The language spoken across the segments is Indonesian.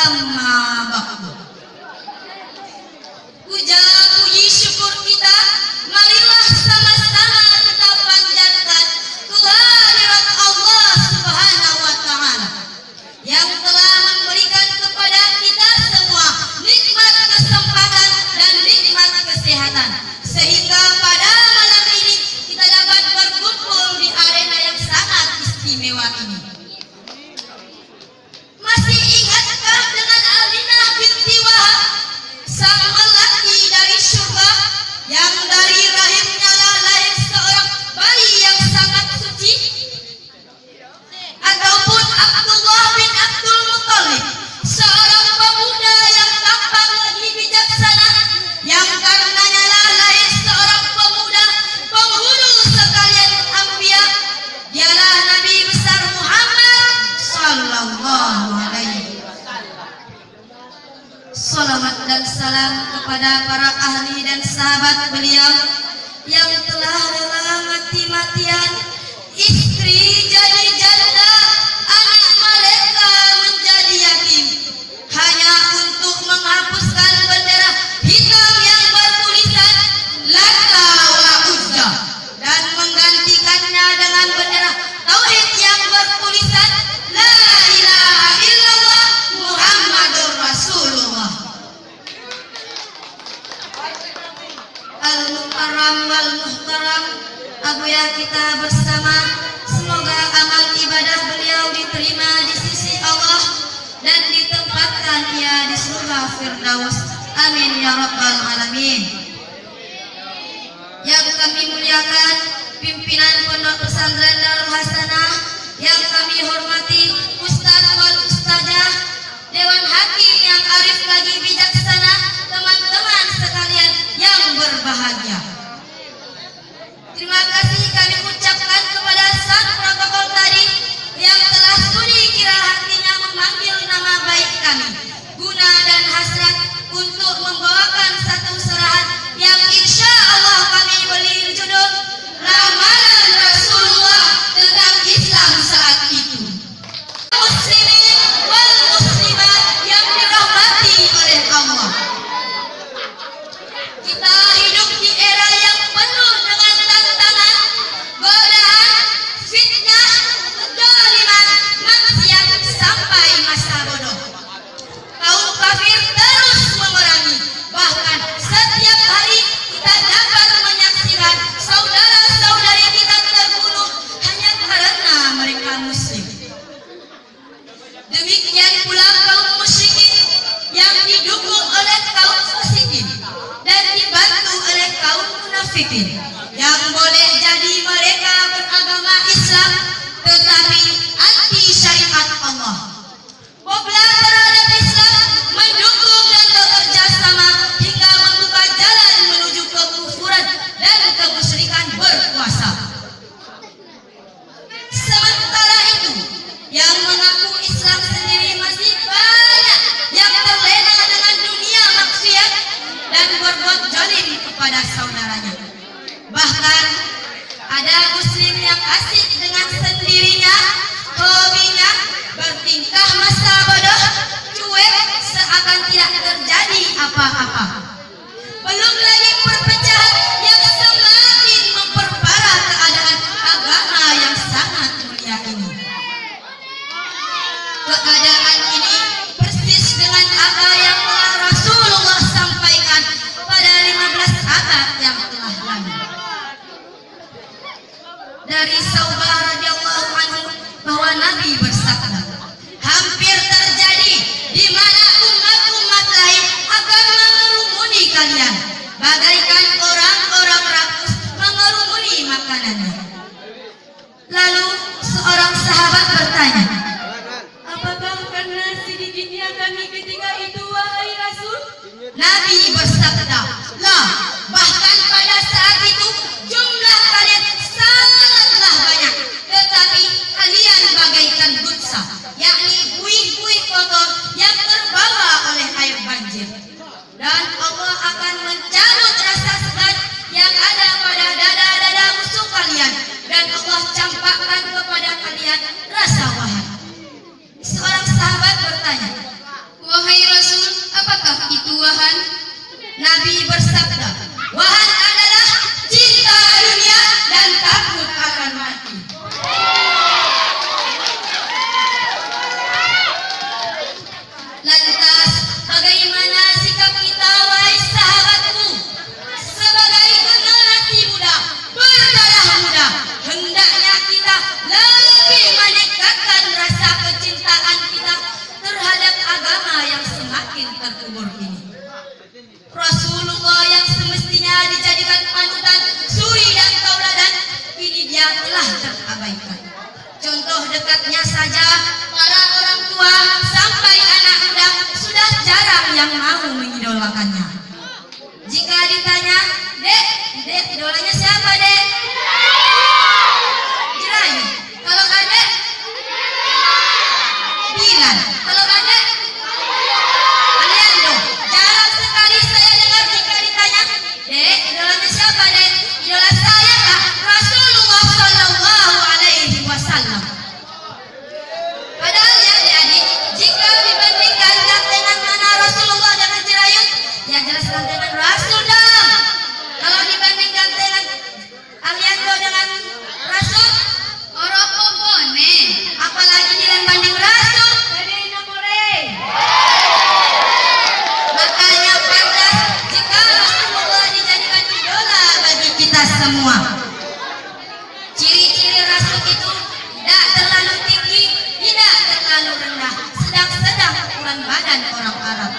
Amma ba'du. Puja puji syukur kita marilah sama-sama kita panjatkan kehadirat Allah Subhanahu wa taala yang telah memberikan kepada kita semua nikmat kesempatan dan nikmat kesehatan sehingga pada malam ini kita dapat berkumpul di arena yang sangat istimewa ini. Masih ingatkah dengan Aminah binti Wahab, sang lelaki dari surga yang dari rahimnya lahir seorang bayi yang sangat suci? Ataupun Abdullah bin Abdul Muttalib, seorang pemuda yang tampak lagi bijaksana yang karenanya lahir seorang pemuda penghulu sekalian anbiya, dialah Nabi besar Muhammad sallallahu alaihi wasallam. Salawat dan salam kepada para ahli dan sahabat beliau yang telah rela mati-matian, istri jadi janda, anak mereka menjadi yatim, hanya untuk menghapuskan bendera hitam yang bertulisan Lata wa Uzza dan menggantikannya dengan bendera tauhid yang bertulisan La ilaha illallah Muhammadur Rasulullah. Al-Mukarram wal Muhtaram, abuya kita bersama, semoga amal ibadah beliau diterima di sisi Allah dan ditempatkan ia di surga Firdaus. Amin ya rabbal alamin. Yang kami muliakan pimpinan Pondok Pesantren Darul Hasanah, yang kami hormati Ustaz wal Ustazah, Dewan Hakim yang arif lagi bijaksana, teman-teman sekalian yang berbahagia. Terima kasih kami ucapkan kepada sang protokol tadi yang telah sudi kira hatinya memanggil nama baik kami, guna dan hasrat untuk membawakan satu serahan yang insya Allah kami beri judul Ramalan Rasulullah tentang Islam saat itu. Muslimin wal muslimat yang dirahmati oleh Allah, kita hidup di era yang penuh dengan tantangan, godaan, fitnah, kezaliman, maksiat sampai masa bodoh. Kaum kafir terus memerangi, bahkan setiap hari kita dapat menyaksikan saudara-saudari kita terbunuh hanya karena mereka muslim. Demikian pula kaum musyrikin yang didukung oleh kaum fasikin dan dibantu oleh kaum munafikin, yang boleh jadi mereka beragama Islam tetapi anti syariat Allah. Wablah terhadap Islam mendukung dan bekerja sama hingga membuka jalan menuju kekufuran dan kemusyrikan berkuasa. Sementara itu, yang mengaku Islam sendiri masih banyak yang terlena dengan dunia maksiat dan berbuat zalim kepada saudaranya. Bahkan ada muslim yang asik dengan sendirinya, hobinya bertingkah masa bodoh, cuek seakan tidak terjadi apa-apa. Belum lagi perpecahan yang semakin memperparah keadaan agama yang sangat mulia ini. Keadaan ini persis dengan apa yang telah Rasulullah sampaikan pada 15 abad yang telah lalu. Dari Saubah radhiyallahu anhu bahwa Nabi bersabda, hampir terjadi di mana umat-umat lain akan mengerumuni kalian bagaikan orang-orang rakus mengerumuni makanannya. Lalu seorang sahabat bertanya, apakah karena sedikitnya kami ketika itu wahai Rasul? Nabi bersabda, lah, bahkan pada saat itu jumlah kalian sangatlah banyak, tetapi kalian bagaikan gutsa, yakni buih-buih kotor yang terbawa oleh air banjir. Dan Allah akan mencabut rasa segan yang ada pada dada-dada musuh kalian, dan Allah campakkan kepada kalian rasa wahai. Seorang sahabat bertanya, kebaikan. Contoh dekatnya saja, para orang tua sampai anak muda sudah jarang yang mau mengidolakannya. Jika ditanya, "Dek, idolanya siapa, Dek?" Jerayu. Kalau Adek? Bilal. Kalau Adek? Aliando. Jarang sekali saya dengar jika ditanya, "Dek, idolanya siapa, Dek?" "Idola saya Kak, Rasulullah Shallallahu Alaihi Wasallam." Padahal ya adik-adik, jika dibandingkan gantengan mana Rasulullah dengan Jerayu, ya jelas gantengan Rasul dah. Kalau dibandingkan dengan Aliando dengan Rasul, Orokobone, apalagi dengan banding Rasul, makanya pantas jika Rasulullah dijadikan idola bagi kita semua. Ciri-ciri Rasul itu tidak terlalu tinggi, tidak terlalu rendah, sedang-sedang ukuran badan orang Arab.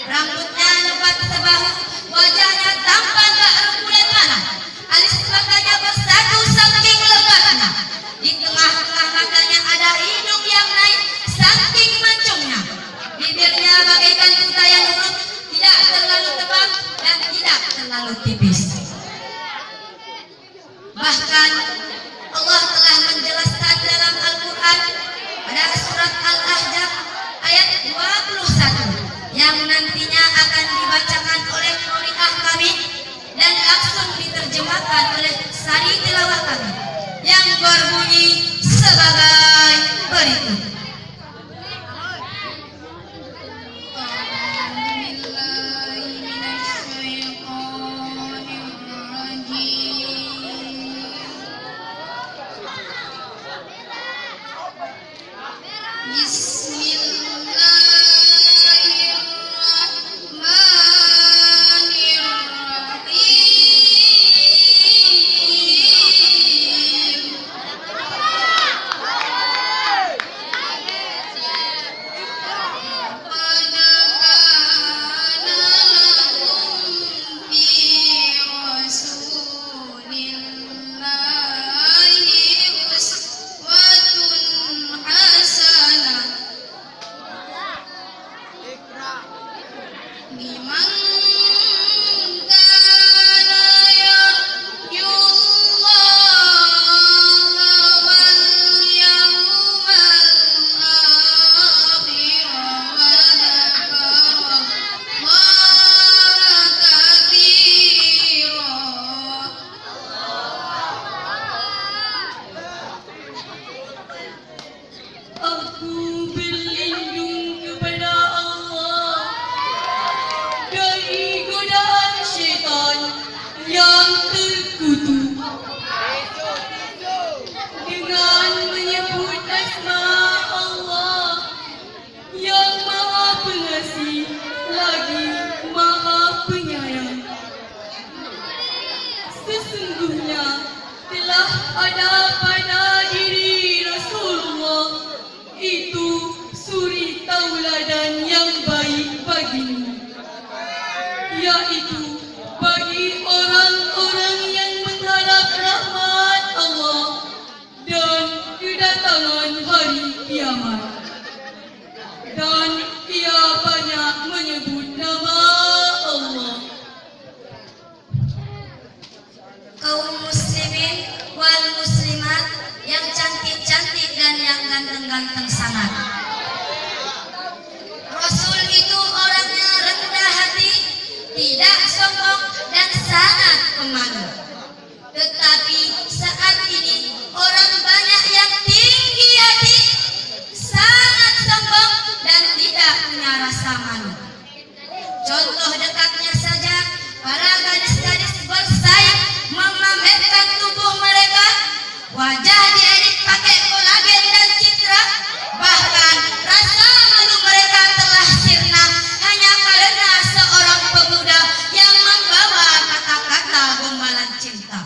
Rambutnya lebat sebahu, wajahnya tampan tak rembulan malam, alis matanya bersatu saking lebatnya. Di tengah-tengah matanya ada hidung yang naik saking mancungnya. Bibirnya bagaikan untayan urut, tidak terlalu tebal dan tidak terlalu tipis. Bahkan Allah telah menjelaskan dalam Al-Quran pada surat Al-Ahzab ayat 21 yang nantinya akan dibacakan oleh qori'ah kami dan langsung diterjemahkan oleh sari tilawah kami yang berbunyi sebagai berikut. Ganteng sangat. Rasul itu orangnya rendah hati, tidak sombong dan sangat pemalu. Tetapi saat ini orang banyak yang tinggi hati, sangat sombong dan tidak punya rasa malu. Contoh dekatnya saja, para gadis-gadis bersaing memamerkan tubuh mereka, wajah diedit pakai kolagen dan citra, bahkan rasa malu mereka telah sirna hanya karena seorang pemuda yang membawa kata-kata gombalan cinta.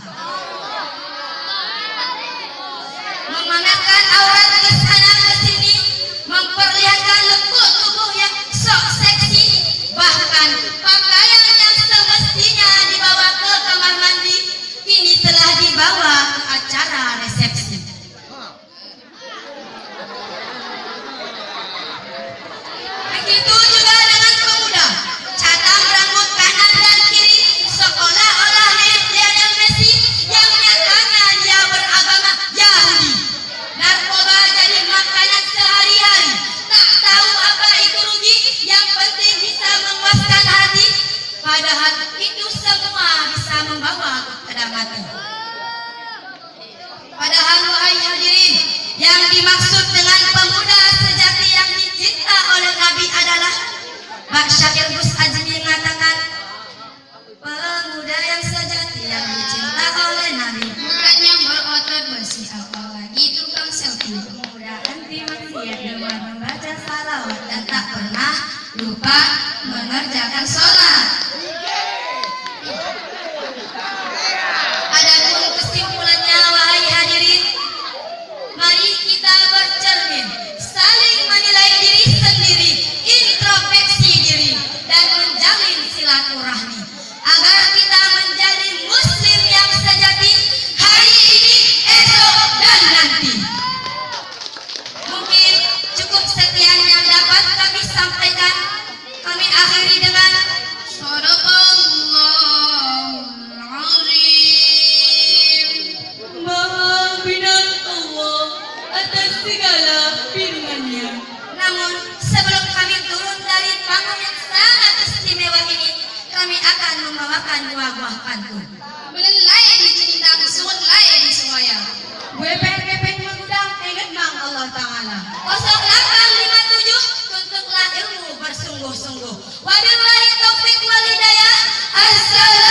Yang dimaksud dengan pemuda sejati yang dicinta oleh Nabi adalah Pak Syair Gus Azmi mengatakan, pemuda yang sejati yang dicinta oleh Nabi bukan yang berotot bersih apalagi tukang selfie. pemuda anti maksiat dengan membaca salawat dan tak pernah lupa mengerjakan sholat. Adapun kesimpulannya wahai hadirin, mari kita bercermin, saling menilai diri sendiri, introspeksi diri, dan menjalin silaturahmi agar kita menjadi muslim yang sejati hari ini, esok, dan nanti. Mungkin cukup sekian yang dapat kami sampaikan. Kami akhiri dengan Sadaqallahul azim. Maha benar Allah atas segala firman-Nya. Namun sebelum kami turun dari panggung yang sangat istimewa ini, kami akan membawakan dua buah pantun. Belai diceritakan suut lai di semuanya. Gepeng-gepeng mengundang ingat Bang Allah Ta'ala 0857 tuntutlah ilmu bersungguh-sungguh. Wabillahi taufiq wal hidayah. Assalamualaikum